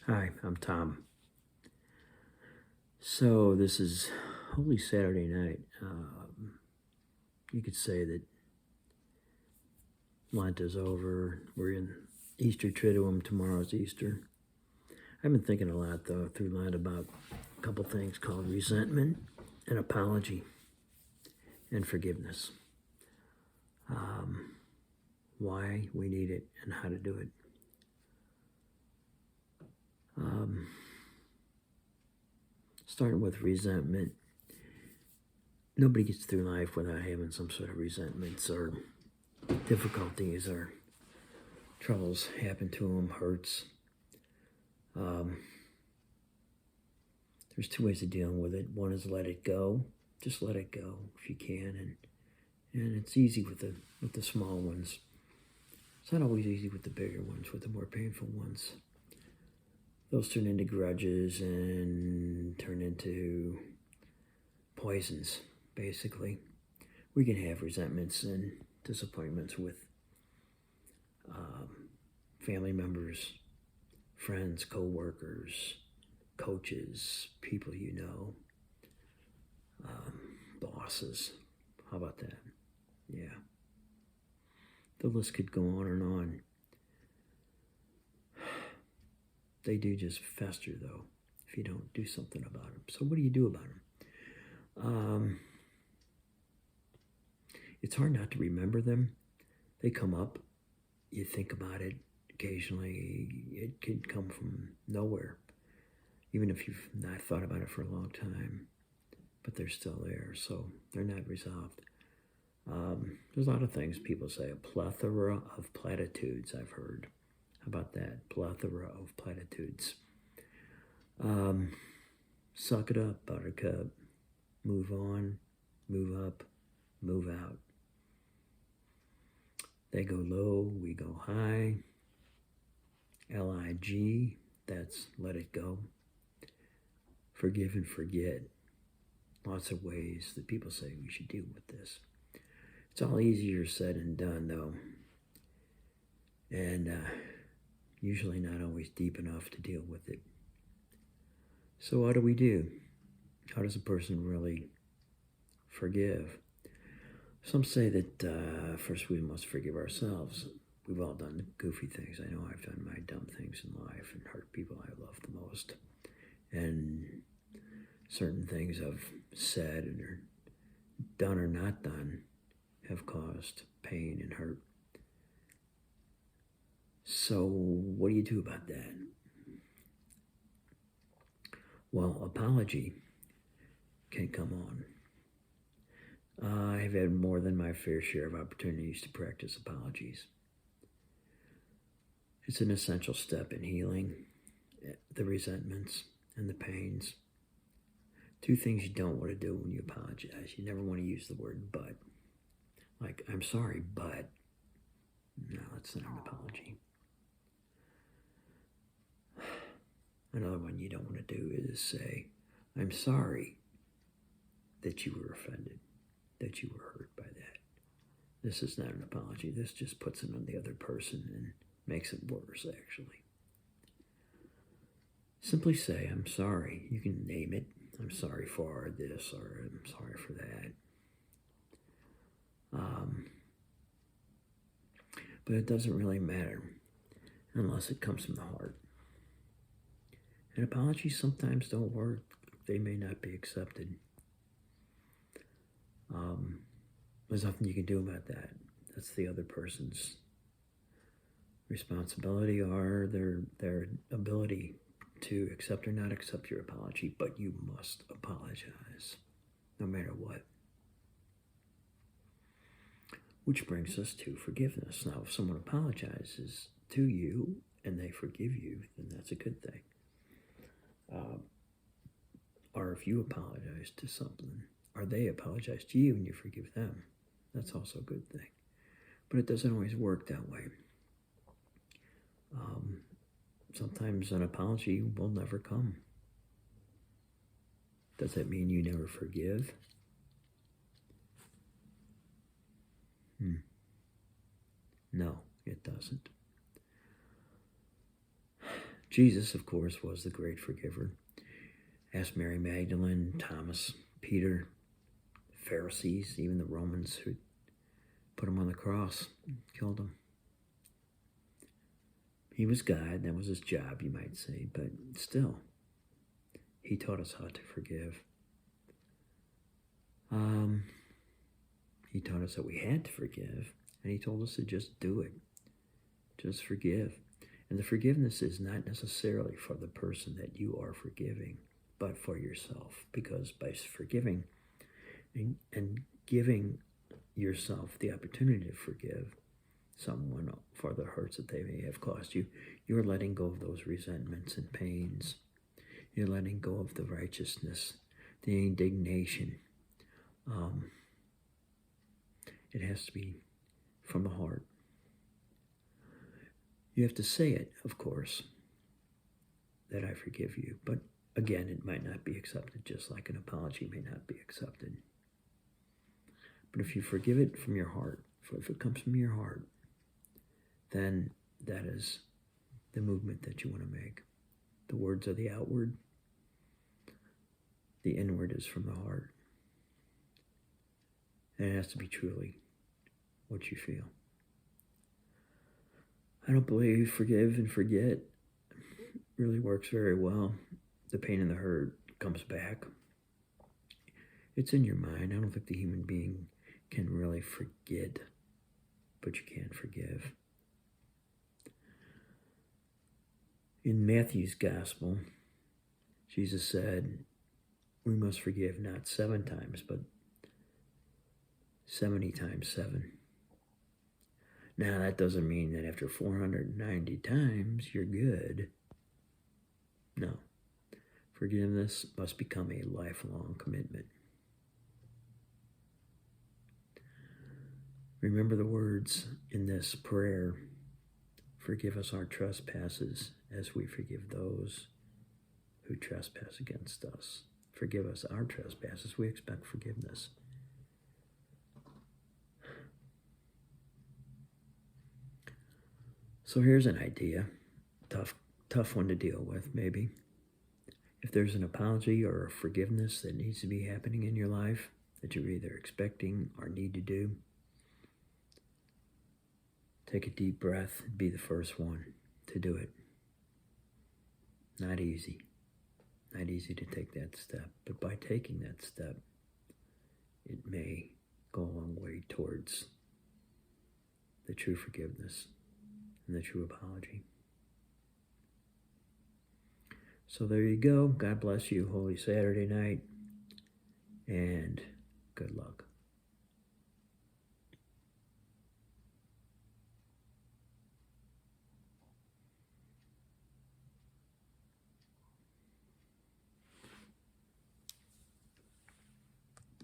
Hi, I'm Tom. So this is Holy Saturday night. You could say that Lent is over. We're in Easter Triduum. Tomorrow's Easter. I've been thinking a lot, though, through Lent about a couple things called resentment and apology and forgiveness. Why we need it and how to do it. Starting with resentment. Nobody gets through life without having some sort of resentments or difficulties or troubles happen to them, hurts. There's two ways of dealing with it. One is let it go. Just let it go if you can, and it's easy with the small ones. It's not always easy with the bigger ones, with the more painful ones. Those turn into grudges and turn into poisons, basically. We can have resentments and disappointments with family members, friends, co-workers, coaches, people you know, bosses. How about that? Yeah. The list could go on and on. They do just fester, though, if you don't do something about them. So what do you do about them? It's hard not to remember them. They come up. You think about it occasionally. It could come from nowhere, even if you've not thought about it for a long time. But they're still there, so they're not resolved. There's a lot of things people say. A plethora of platitudes I've heard. How about that? Plethora of platitudes. Suck it up, buttercup. Move on, move up, move out. They go low, we go high. LIG, that's let it go. Forgive and forget. Lots of ways that people say we should deal with this. It's all easier said than done, though. And usually not always deep enough to deal with it. So what do we do? How does a person really forgive? Some say that first we must forgive ourselves. We've all done goofy things. I know I've done my dumb things in life and hurt people I love the most. And certain things I've said and are done or not done have caused pain and hurt. So what do you do about that? Well, apology can come on. I've had more than my fair share of opportunities to practice apologies. It's an essential step in healing the resentments and the pains. Two things you don't want to do when you apologize. You never want to use the word but. Like, I'm sorry, but. No, that's not an apology. Another one you don't want to do is say, I'm sorry that you were offended, that you were hurt by that. This is not an apology. This just puts it on the other person and makes it worse, actually. Simply say, I'm sorry. You can name it. I'm sorry for this, or I'm sorry for that. But it doesn't really matter unless it comes from the heart. And apologies sometimes don't work. They may not be accepted. There's nothing you can do about that. That's the other person's responsibility or their ability to accept or not accept your apology, but you must apologize, no matter what. Which brings us to forgiveness. Now, if someone apologizes to you and they forgive you, then that's a good thing. Or if you apologize to something, or they apologize to you and you forgive them, that's also a good thing. But it doesn't always work that way. Sometimes an apology will never come. Does that mean you never forgive? No, it doesn't. Jesus, of course, was the great forgiver. Ask Mary Magdalene, Thomas, Peter, Pharisees, even the Romans who put him on the cross, killed him. He was God, that was his job, you might say, but still, he taught us how to forgive. He taught us that we had to forgive, and he told us to just do it. Just forgive. And the forgiveness is not necessarily for the person that you are forgiving, but for yourself. Because by forgiving and giving yourself the opportunity to forgive someone for the hurts that they may have caused you, you're letting go of those resentments and pains. You're letting go of the righteousness, the indignation. It has to be from the heart. You have to say it, of course, that I forgive you. But again, it might not be accepted, just like an apology may not be accepted. But if you forgive it from your heart, if it comes from your heart, then that is the movement that you want to make. The words are the outward. The inward is from the heart. And it has to be truly what you feel. I don't believe forgive and forget really works very well. The pain and the hurt comes back. It's in your mind. I don't think the human being can really forget, but you can forgive. In Matthew's gospel, Jesus said, we must forgive not 7 times, but 70 times 7. Now, that doesn't mean that after 490 times, you're good. No. Forgiveness must become a lifelong commitment. Remember the words in this prayer, forgive us our trespasses as we forgive those who trespass against us. Forgive us our trespasses. We expect forgiveness. So here's an idea, tough one to deal with, maybe. If there's an apology or a forgiveness that needs to be happening in your life that you're either expecting or need to do, take a deep breath and be the first one to do it. Not easy. Not easy to take that step, but by taking that step, it may go a long way towards the true forgiveness and the true apology. So there you go. God bless you. Holy Saturday night. And good luck.